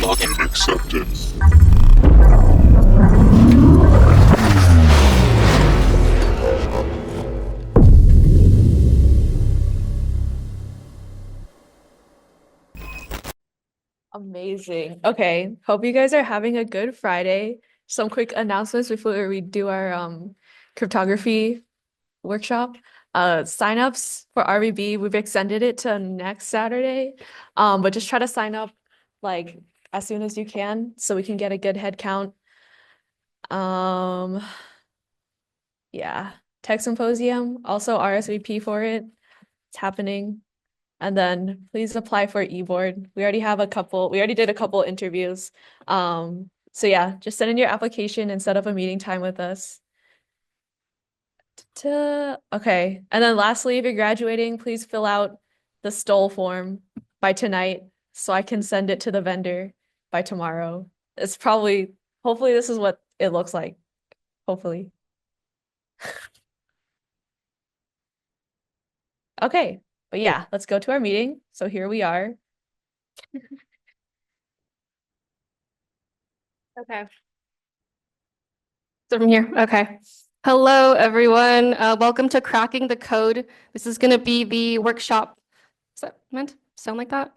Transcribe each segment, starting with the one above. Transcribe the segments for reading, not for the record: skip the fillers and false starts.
Login accepted. Amazing. Okay. Hope you guys are having a good Friday. Some quick announcements before we do our cryptography workshop. Signups for RVB, we've extended it to next Saturday. But just try to sign up like as soon as you can so we can get a good head count. Um, yeah. Tech Symposium, also RSVP for it. It's happening. And then please apply for eBoard. We already did a couple interviews. So yeah, just send in your application and set up a meeting time with us. Okay. And then lastly, if you're graduating, please fill out the STOL form by tonight so I can send it to the vendor by tomorrow. Hopefully this is what it looks like. Hopefully. Okay. But yeah, let's go to our meeting. So here we are. Okay. So from here, okay. Hello, everyone. Welcome to Cracking the Code. This is going to be the workshop. Is that meant to sound like that?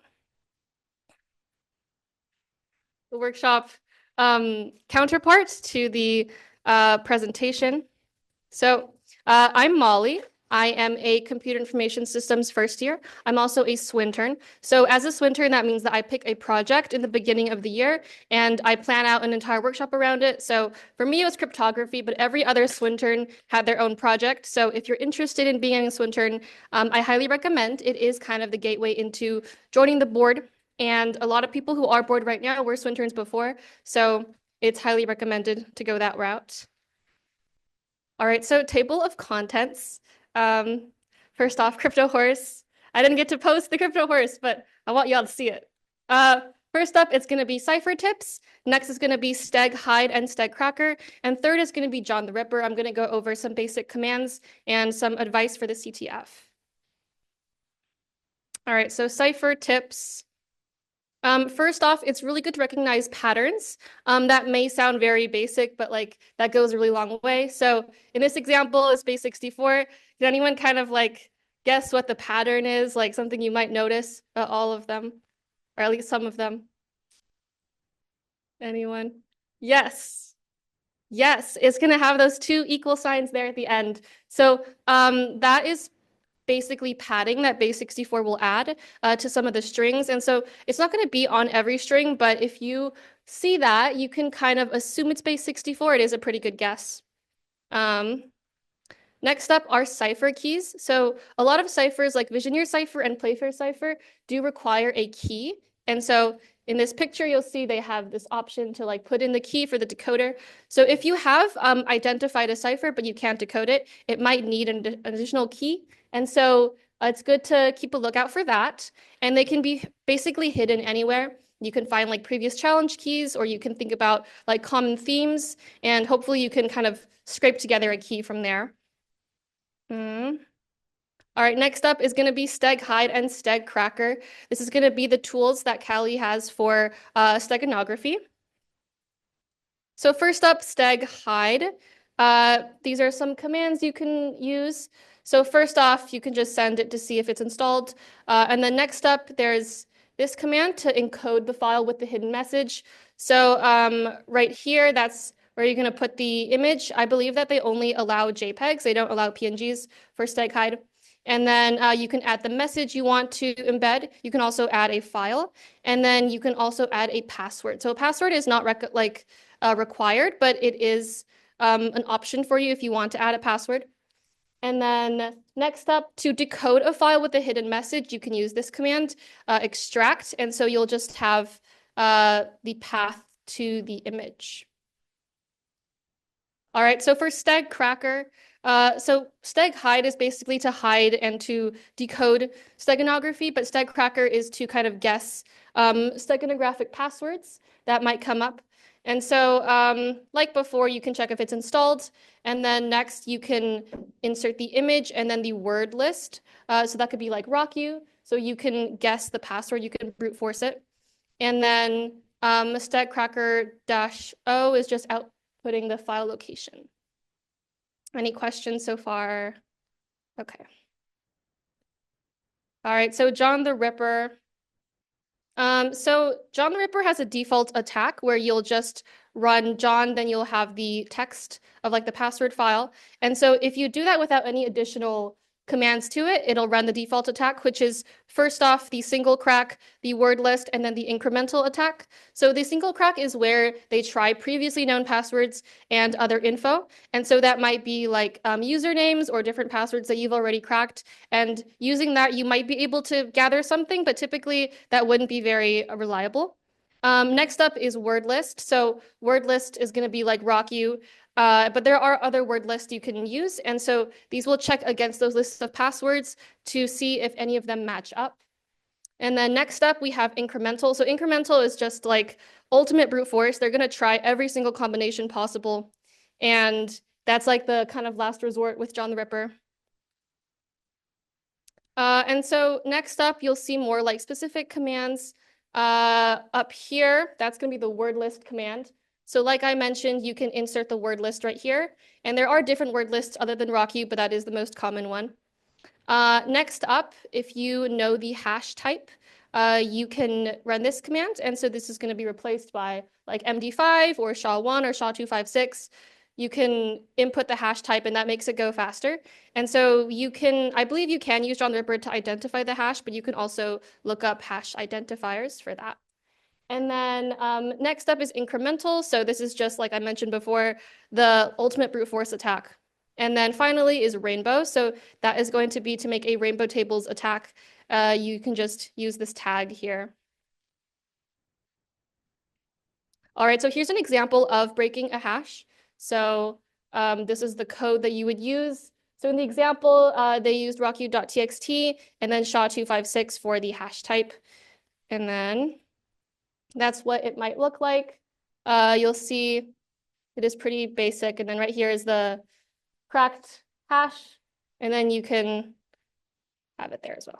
The workshop counterpart to the presentation. So I'm Molly. I am a computer information systems first year. I'm also a Swintern. So as a Swintern, that means that I pick a project in the beginning of the year and I plan out an entire workshop around it. So for me, it was cryptography, but every other Swintern had their own project. So if you're interested in being a Swintern, I highly recommend. It is kind of the gateway into joining the board. And a lot of people who are board right now were Swinterns before. So it's highly recommended to go that route. All right, so table of contents. Um, First off, Crypto Horse. I didn't get to post the Crypto Horse, but I want y'all to see it. First up, it's going to be Cipher Tips. Next is going to be Steg Hide and Steg Cracker. And third is going to be John the Ripper. I'm going to go over some basic commands and some advice for the CTF. All right, so Cipher Tips. First off, it's really good to recognize patterns. That may sound very basic, but like that goes a really long way. So in this example, it's base 64. Did anyone kind of like guess what the pattern is? Like something you might notice about all of them, or at least some of them? Anyone? Yes. Yes, it's gonna have those two equal signs there at the end. So that is basically padding that base 64 will add to some of the strings. And so it's not going to be on every string, but if you see that, you can kind of assume it's base 64. It is a pretty good guess. Next up are cipher keys. So a lot of ciphers like Visioneer cipher and Playfair cipher do require a key. And so in this picture, you'll see they have this option to like put in the key for the decoder. So if you have identified a cipher, but you can't decode it, it might need an additional key. And so it's good to keep a lookout for that. And they can be basically hidden anywhere. You can find like previous challenge keys, or you can think about like common themes, and hopefully you can kind of scrape together a key from there. All right, next up is going to be Steg Hide and Steg Cracker. This is going to be the tools that Callie has for steganography. So first up, Steg Hide. These are some commands you can use. So first off, you can just send it to see if it's installed. And then next up, there's this command to encode the file with the hidden message. So right here, that's where you're going to put the image. I believe that they only allow JPEGs. They don't allow PNGs for Steg Hide. And then you can add the message you want to embed. You can also add a file. And then you can also add a password. So a password is not required, but it is an option for you if you want to add a password. And then next up, to decode a file with a hidden message, you can use this command, extract. And so you'll just have the path to the image. All right, so for Steg Cracker, so Steg Hide is basically to hide and to decode steganography, but Steg Cracker is to kind of guess steganographic passwords that might come up. And so like before, you can check if it's installed. And then next, you can insert the image and then the word list. So that could be like rock you. So you can guess the password, you can brute force it. And then Stegcracker-O is just outputting the file location. Any questions so far? Okay. All right, so John the Ripper. So John the Ripper has a default attack where you'll just run John, then you'll have the text of like the password file. And so if you do that without any additional commands to it, it'll run the default attack, which is first off the single crack, the word list, and then the incremental attack. So the single crack is where they try previously known passwords and other info. And so that might be like usernames or different passwords that you've already cracked. And using that, you might be able to gather something, but typically that wouldn't be very reliable. Next up is word list. So word list is going to be like RockU, but there are other word lists you can use. And so these will check against those lists of passwords to see if any of them match up. And then next up, we have incremental. So incremental is just like ultimate brute force. They're going to try every single combination possible. And that's like the kind of last resort with John the Ripper. And so next up, you'll see more like specific commands. Up here, that's going to be the word list command. So like I mentioned, you can insert the word list right here. And there are different word lists other than RockU, but that is the most common one. Next up, if you know the hash type, you can run this command. And so this is going to be replaced by like MD5 or SHA-1 or SHA-256. You can input the hash type and that makes it go faster. And so you can, I believe you can use John the Ripper to identify the hash, but you can also look up hash identifiers for that. And then next up is incremental. So this is just like I mentioned before, the ultimate brute force attack. And then finally is rainbow. So that is going to be to make a rainbow tables attack. You can just use this tag here. All right, so here's an example of breaking a hash. So this is the code that you would use. So in the example, they used rocku.txt and then SHA-256 for the hash type. And then that's what it might look like. You'll see it is pretty basic. And then right here is the cracked hash. And then you can have it there as well.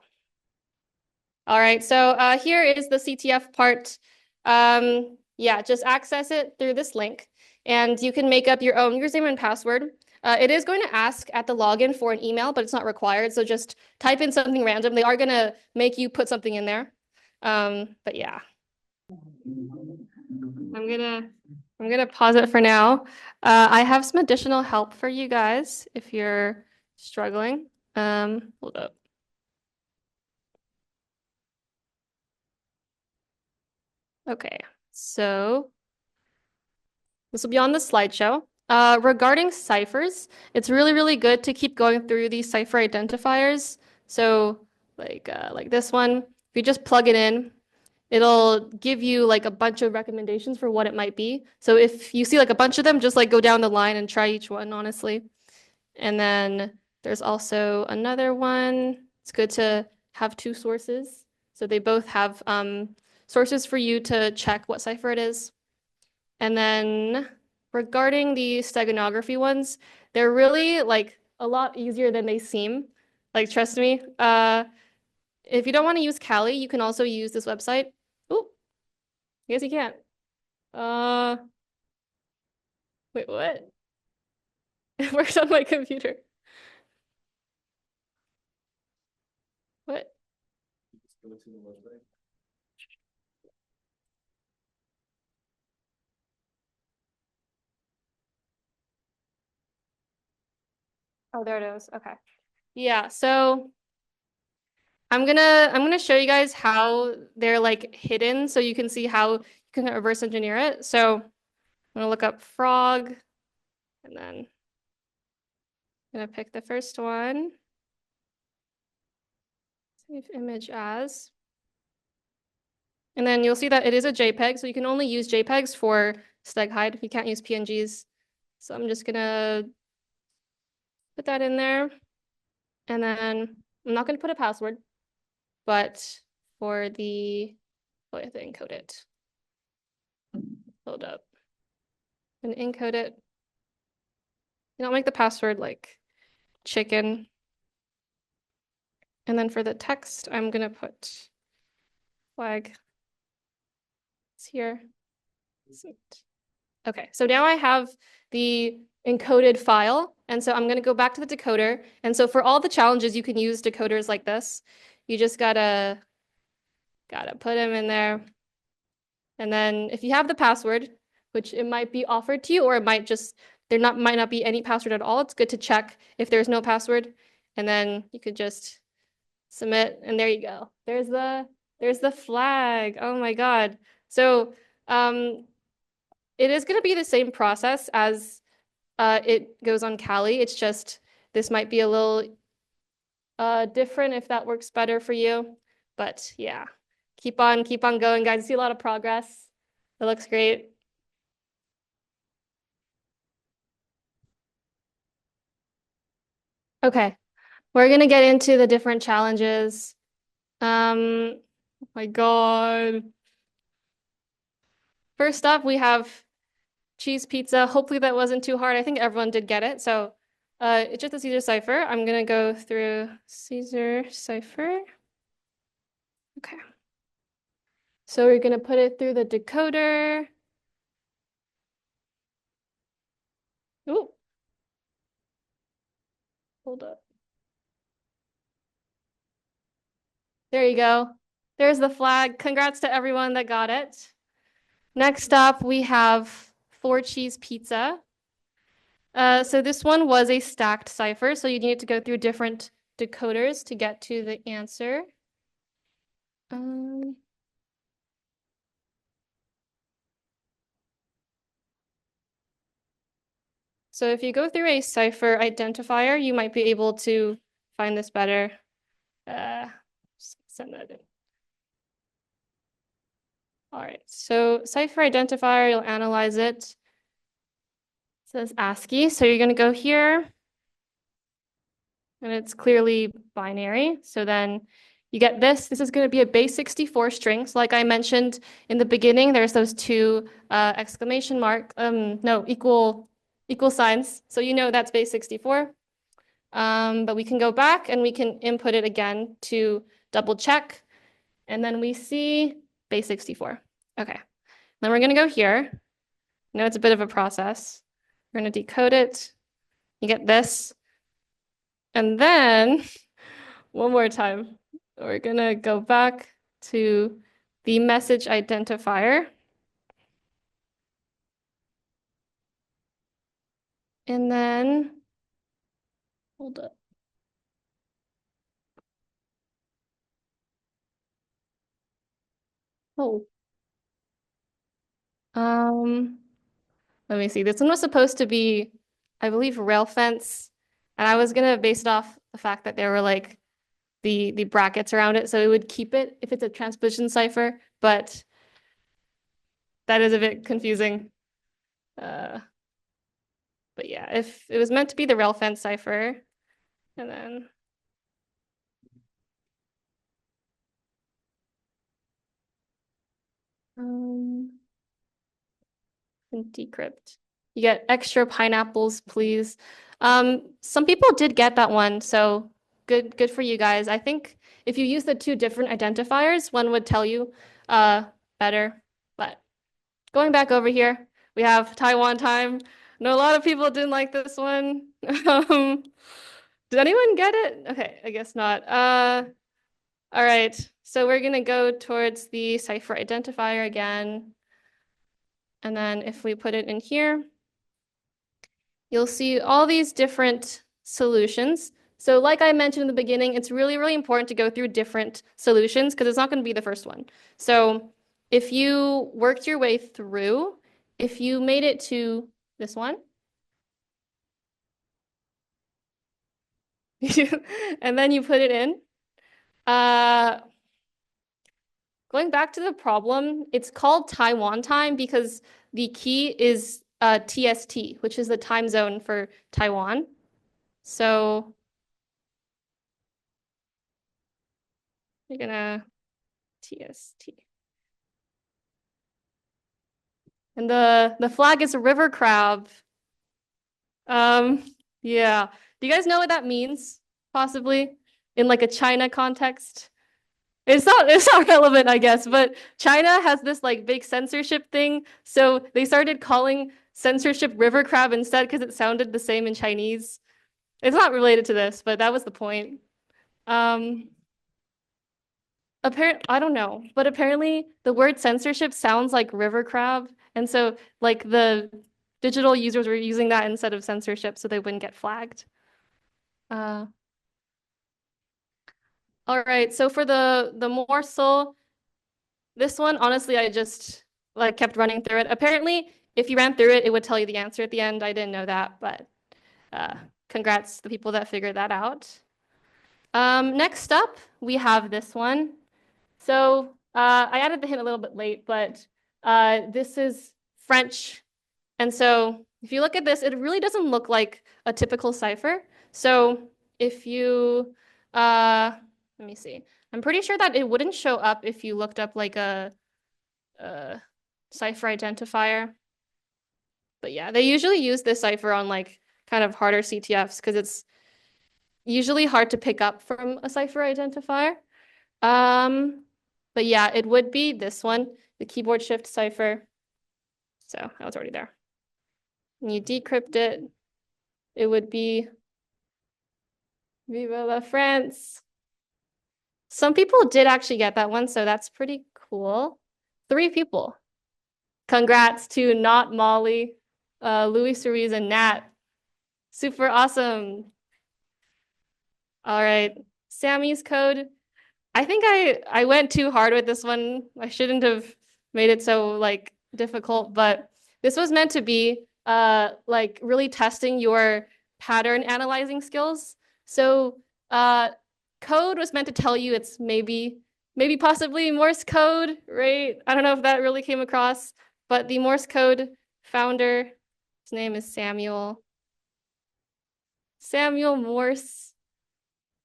All right, so here is the CTF part. Yeah, just access it through this link. And you can make up your own username and password. It is going to ask at the login for an email, but it's not required. So just type in something random. They are going to make you put something in there. But yeah. I'm gonna pause it for now. I have some additional help for you guys if you're struggling. Hold up. Okay, so this will be on the slideshow. Regarding ciphers, it's really, really good to keep going through these cipher identifiers. So like this one, if you just plug it in, it'll give you like a bunch of recommendations for what it might be. So if you see like a bunch of them, just like go down the line and try each one, honestly. And then there's also another one. It's good to have two sources. So they both have sources for you to check what cipher it is. And then regarding the steganography ones, they're really like a lot easier than they seem. Like, trust me. If you don't want to use Kali, you can also use this website. Oh, I guess you can't. Wait, what? It works on my computer. What? Oh, there it is. Okay. Yeah, so I'm gonna show you guys how they're like hidden so you can see how you can reverse engineer it. So I'm gonna look up frog and then I'm gonna pick the first one. Save image as. And then you'll see that it is a JPEG, so you can only use JPEGs for StegHide. You can't use PNGs. So I'm just gonna put that in there. And then I'm not gonna put a password, but for the, oh, I have to encode it. Hold up. And encode it. You don't make the password like chicken. And then for the text, I'm gonna put flag. It's here. Okay, so now I have the encoded file, and so I'm going to go back to the decoder. And so for all the challenges, you can use decoders like this. You just gotta put them in there. And then if you have the password, which it might be offered to you, or it might just might not be any password at all. It's good to check if there's no password, and then you could just submit, and there you go. There's the flag. Oh my God. So it is going to be the same process as it goes on Kali. It's just this might be a little different if that works better for you. But yeah, keep on going, guys. I see a lot of progress. It looks great. Okay, we're gonna get into the different challenges. Oh my God. First up, we have cheese pizza. Hopefully that wasn't too hard. I think everyone did get it. So it's just a Caesar cipher. I'm gonna go through Caesar cipher. Okay. So we're gonna put it through the decoder. Ooh, hold up. There you go. There's the flag. Congrats to everyone that got it. Next up, we have 4-cheese pizza. So this one was a stacked cipher, so you need to go through different decoders to get to the answer. Um, so if you go through a cipher identifier, you might be able to find this better. Send that in. All right, so cipher identifier, you'll analyze it. It says ASCII, so you're gonna go here, and it's clearly binary. So then you get this. This is going to be a base 64 string. So like I mentioned in the beginning, there's those two exclamation mark, no, equal signs. So you know that's base 64. But we can go back and we can input it again to double check. And then we see base 64. Okay. Then we're going to go here. I know it's a bit of a process. We're going to decode it. You get this. And then one more time, we're gonna go back to the message identifier. And then, hold up. Oh, let me see. This one was supposed to be, I believe, rail fence. And I was gonna base it off the fact that there were like the brackets around it, so it would keep it if it's a transposition cipher, but that is a bit confusing. But yeah, if it was meant to be the rail fence cipher, and then and decrypt. You get extra pineapples, please. Some people did get that one, so good for you guys. I think if you use the two different identifiers, one would tell you better. But going back over here, we have Taiwan time. I know a lot of people didn't like this one. Did anyone get it? Okay, I guess not. All right, so we're gonna go towards the cipher identifier again. And then if we put it in here, you'll see all these different solutions. So like I mentioned in the beginning, it's really, really important to go through different solutions because it's not going to be the first one. So if you worked your way through, if you made it to this one, and then you put it in, going back to the problem, it's called Taiwan time because the key is TST, which is the time zone for Taiwan. So you're gonna TST. And the flag is a river crab. Yeah. Do you guys know what that means? Possibly in like a China context? It's not relevant, I guess, but China has this like big censorship thing. So they started calling censorship river crab instead because it sounded the same in Chinese. It's not related to this, but that was the point. Um, I don't know, but apparently the word censorship sounds like river crab, and so like the digital users were using that instead of censorship, so they wouldn't get flagged. Uh, all right, so for the morsel, this one, honestly, I just like kept running through it. Apparently, if you ran through it, it would tell you the answer at the end. I didn't know that, but uh, congrats to the people that figured that out. Next up, we have this one. So I added the hint a little bit late, but this is French. And so if you look at this, it really doesn't look like a typical cipher. So if you, let me see. I'm pretty sure that it wouldn't show up if you looked up like a cipher identifier. But yeah, they usually use this cipher on like kind of harder CTFs because it's usually hard to pick up from a cipher identifier. But yeah, it would be this one, the keyboard shift cipher. So that was already there. And you decrypt it, it would be Viva la France. Some people did actually get that one, so that's pretty cool. 3 people. Congrats to Not Molly, Louis Cerise, and Nat. Super awesome. All right, Sammy's code. I think I went too hard with this one. I shouldn't have made it so like difficult, but this was meant to be like really testing your pattern analyzing skills. So code was meant to tell you it's maybe possibly Morse code, right? I don't know if that really came across, but the Morse code founder, his name is Samuel. Samuel Morse.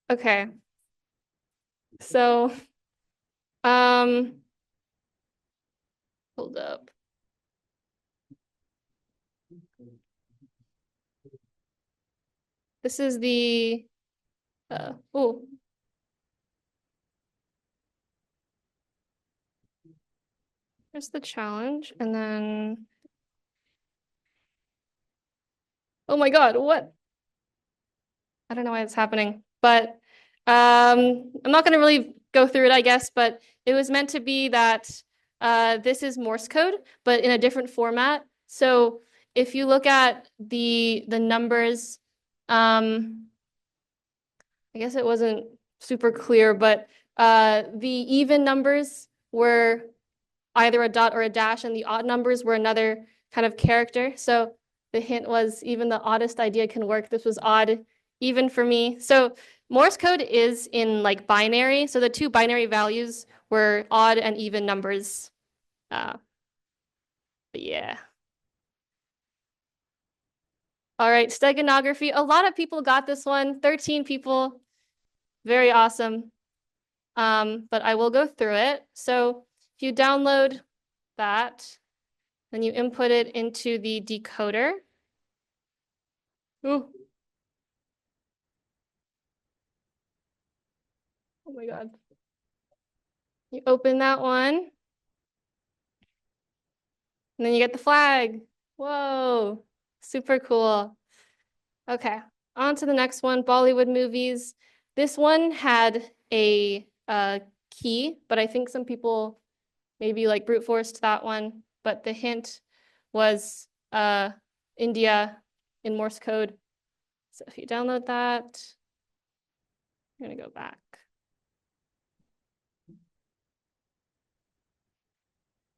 Okay. So um hold up. This is the oh, here's the challenge. And then oh my God, what? I don't know why it's happening, but I'm not gonna really go through it, I guess, but it was meant to be that this is Morse code, but in a different format. So if you look at the numbers, I guess it wasn't super clear, but the even numbers were either a dot or a dash, and the odd numbers were another kind of character. So the hint was even the oddest idea can work. This was odd, even for me. So Morse code is in like binary. So the 2 binary values were odd and even numbers. But yeah. All right, steganography. A lot of people got this one, 13 people. Very awesome. But I will go through it. So if you download that, then you input it into the decoder. Ooh. Oh my God. You open that one, and then you get the flag. Whoa, super cool. Okay, on to the next one, Bollywood movies. This one had a key, but I think some people maybe like brute forced that one. But the hint was India in Morse code. So if you download that, I'm gonna go back.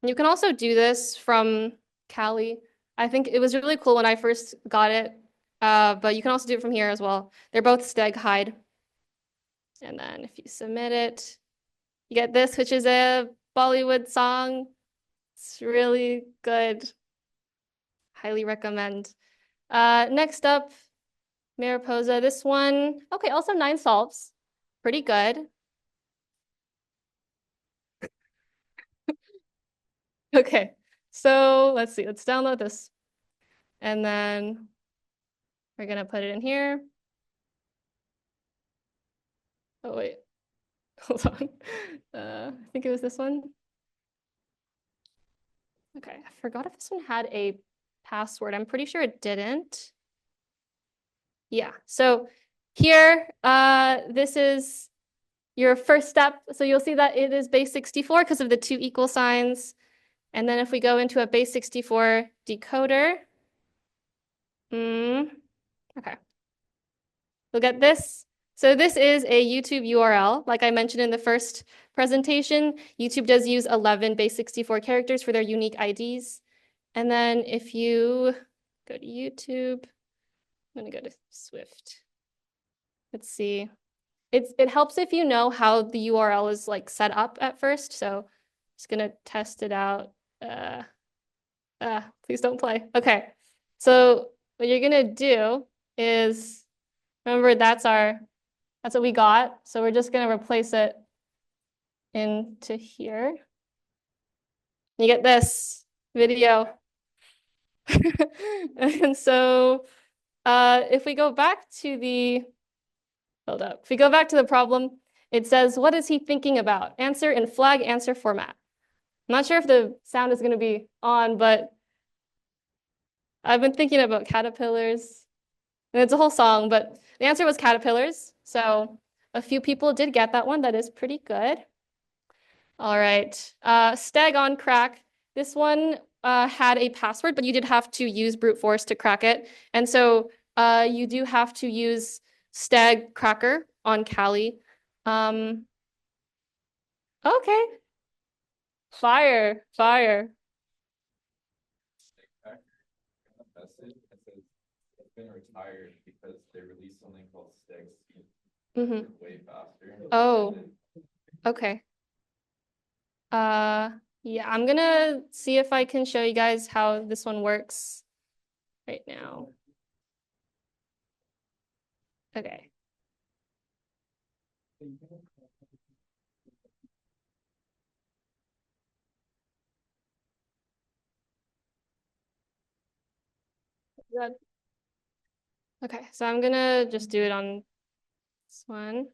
You can also do this from Kali. I think it was really cool when I first got it, but you can also do it from here as well. They're both Steg Hide. And then if you submit it, you get this, which is a Bollywood song. It's really good. Highly recommend. Next up, Mariposa. This one, okay, also 9 solves. Pretty good. Okay, so let's see. Let's download this. And then we're gonna put it in here. Oh, wait. Hold on. I think it was this one. Okay, I forgot if this one had a password. I'm pretty sure it didn't. Yeah, so here, this is your first step. So you'll see that it is base 64 because of the two equal signs. And then if we go into a base 64 decoder, okay, look at this. So this is a YouTube URL. Like I mentioned in the first presentation, YouTube does use 11 base 64 characters for their unique IDs. And then if you go to YouTube, I'm gonna go to Swift. Let's see. It helps if you know how the URL is like set up at first. So just gonna test it out. Please don't play. Okay. So what you're gonna do is remember that's what we got. So we're just gonna replace it into here. You get this video. And so if we go back to the hold up. If we go back to the problem, it says, what is he thinking about? Answer in flag answer format. I'm not sure if the sound is going to be on, but I've been thinking about caterpillars. And it's a whole song, but the answer was caterpillars. So a few people did get that one. That is pretty good. All right. Stag on crack. This one had a password, but you did have to use brute force to crack it. And so you do have to use stag cracker on Kali. Okay. Fire. Message that says it's been retired because they released something called Stag Speed way faster. Oh, okay. Yeah, I'm gonna see if I can show you guys how this one works right now. Okay. Good. Okay, so I'm gonna just do it on this one.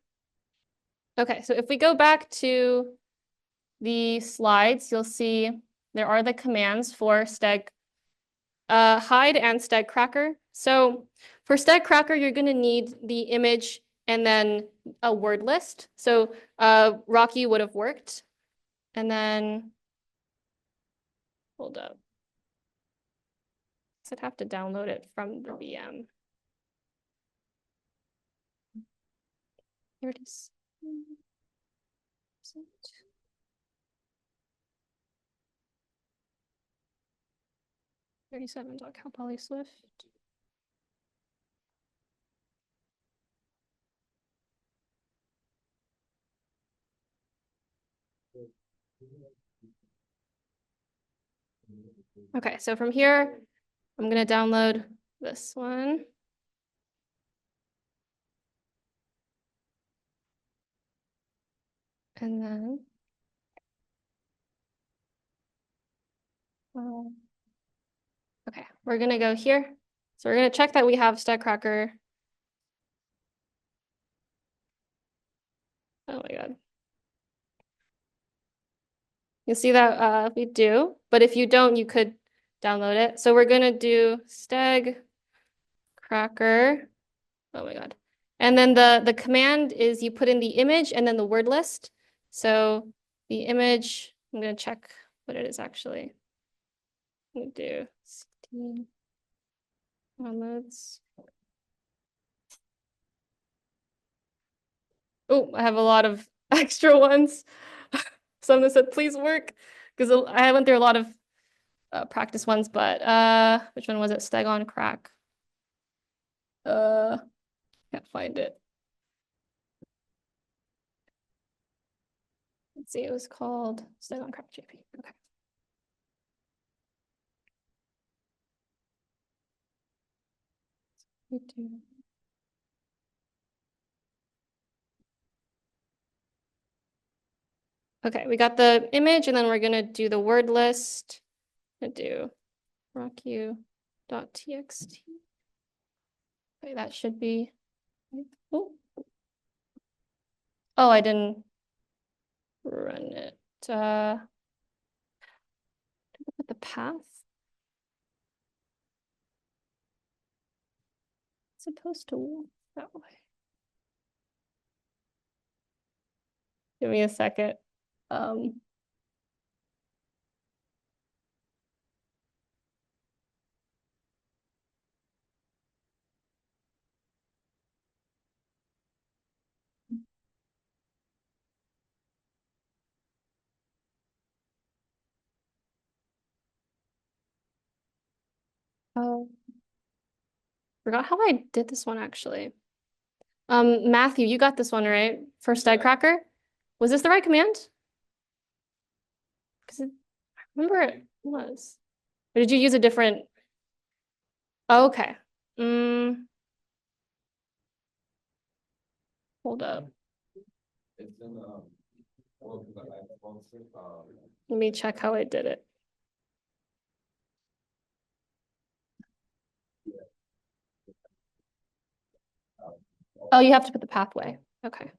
Okay, so if we go back to the slides, you'll see there are the commands for stag hide and stag cracker. So for stag cracker, you're gonna need the image and then a word list. So Rocky would have worked. And then hold up. I'd have to download it from the VM. Here it is. 37.calpolyswift. Okay, so from here, I'm gonna download this one. And then okay, we're gonna go here. So we're gonna check that we have stag cracker. Oh my God. You see that we do, but if you don't, you could download it. So we're gonna do stag cracker. Oh my God. And then the command is you put in the image and then the word list. So the image, I'm gonna check what it is actually. I'm gonna do 16 downloads. Oh, I have a lot of extra ones. Some that said please work because I went through a lot of practice ones, but which one was it? Stag on crack. Can't find it. Let's see, it was called Stag on Crack JP. Okay. Okay, we got the image and then we're gonna do the word list. I'm gonna do rocku.txt. Okay, that should be. Oh, I didn't run it. With the path. It's supposed to walk that way. Give me a second. Oh, forgot how I did this one actually. Matthew, you got this one right for Stag Cracker. Was this the right command? Because I remember it was. Or did you use a different? Oh, okay. Hold up. It's in, well, the iPhone, Let me check how I did it. Oh, you have to put the pathway. Okay.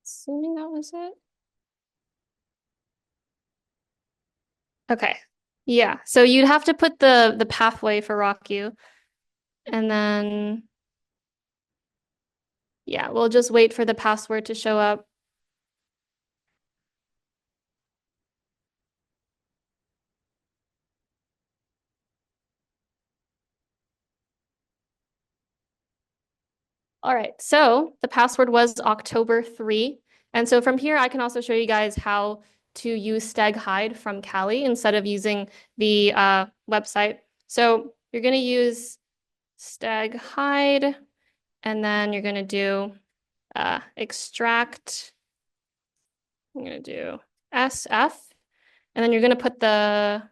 Assuming that was it. Okay. Yeah. So you'd have to put the pathway for Rock U. And then yeah, we'll just wait for the password to show up. All right, so the password was October 3. And so from here, I can also show you guys how to use Stag Hide from Kali instead of using the website. So you're going to use Stag Hide, and then you're going to do extract. I'm going to do SF, and then you're going to put the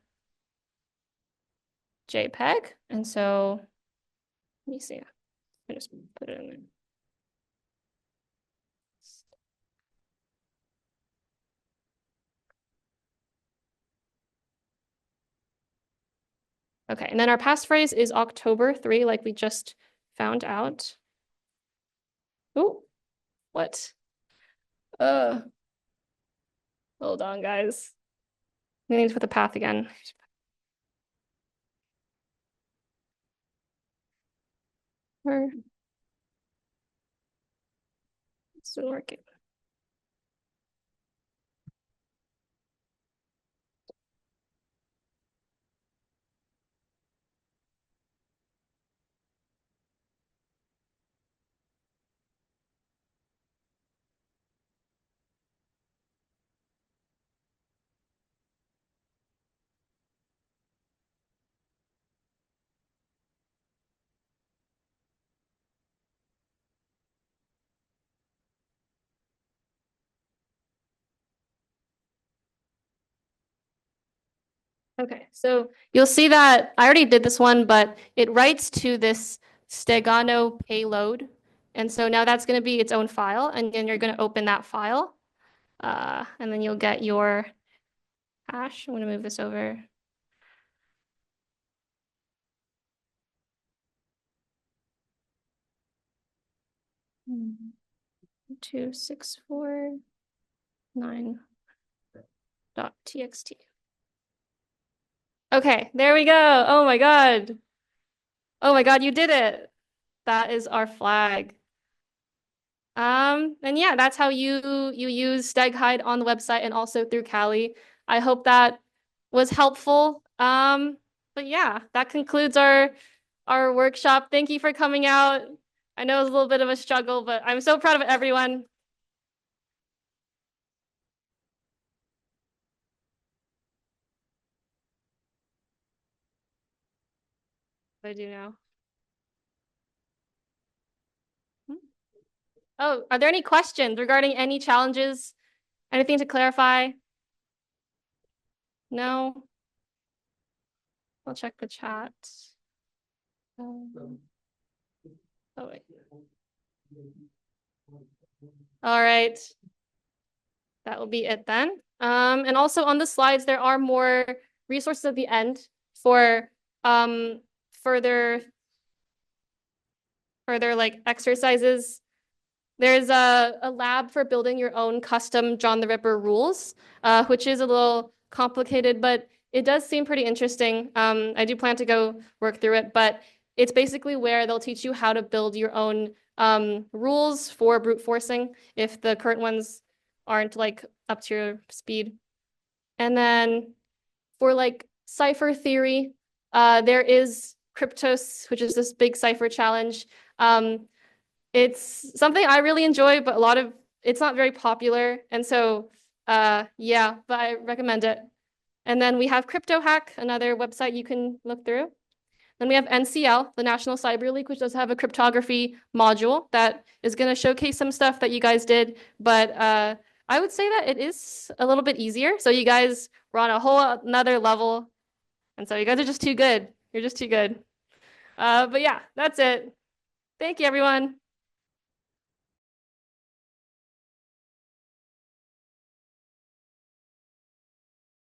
JPEG. And so let me see. I just put it in there. Okay, and then our passphrase is October 3, like we just found out. Oh, what? Hold on, guys. We need to put the path again. Where? It's not working. Okay, so you'll see that I already did this one, but it writes to this Stegano payload. And so now that's going to be its own file, and then you're going to open that file. And then you'll get your hash. I'm going to move this over. 2649.txt. Okay, there we go. Oh my God. Oh my God, you did it. That is our flag. And yeah, that's how you use Stag Hide on the website and also through Kali. I hope that was helpful. But yeah, that concludes our workshop. Thank you for coming out. I know it was a little bit of a struggle, but I'm so proud of everyone. I do now. Oh, are there any questions regarding any challenges? Anything to clarify? No? I'll check the chat. Oh, wait. All right. That will be it then. And also on the slides, there are more resources at the end for further like exercises. There's a lab for building your own custom John the Ripper rules, which is a little complicated, but it does seem pretty interesting. I do plan to go work through it, but it's basically where they'll teach you how to build your own rules for brute forcing if the current ones aren't like up to your speed. And then for like cipher theory, there is Kryptos, which is this big cipher challenge. It's something I really enjoy, but it's not very popular. And so, yeah, but I recommend it. And then we have CryptoHack, another website you can look through. Then we have NCL, the National Cyber League, which does have a cryptography module that is going to showcase some stuff that you guys did. But I would say that it is a little bit easier. So you guys were on a whole another level. And so you guys are just too good. You're just too good. But yeah, that's it. Thank you, everyone.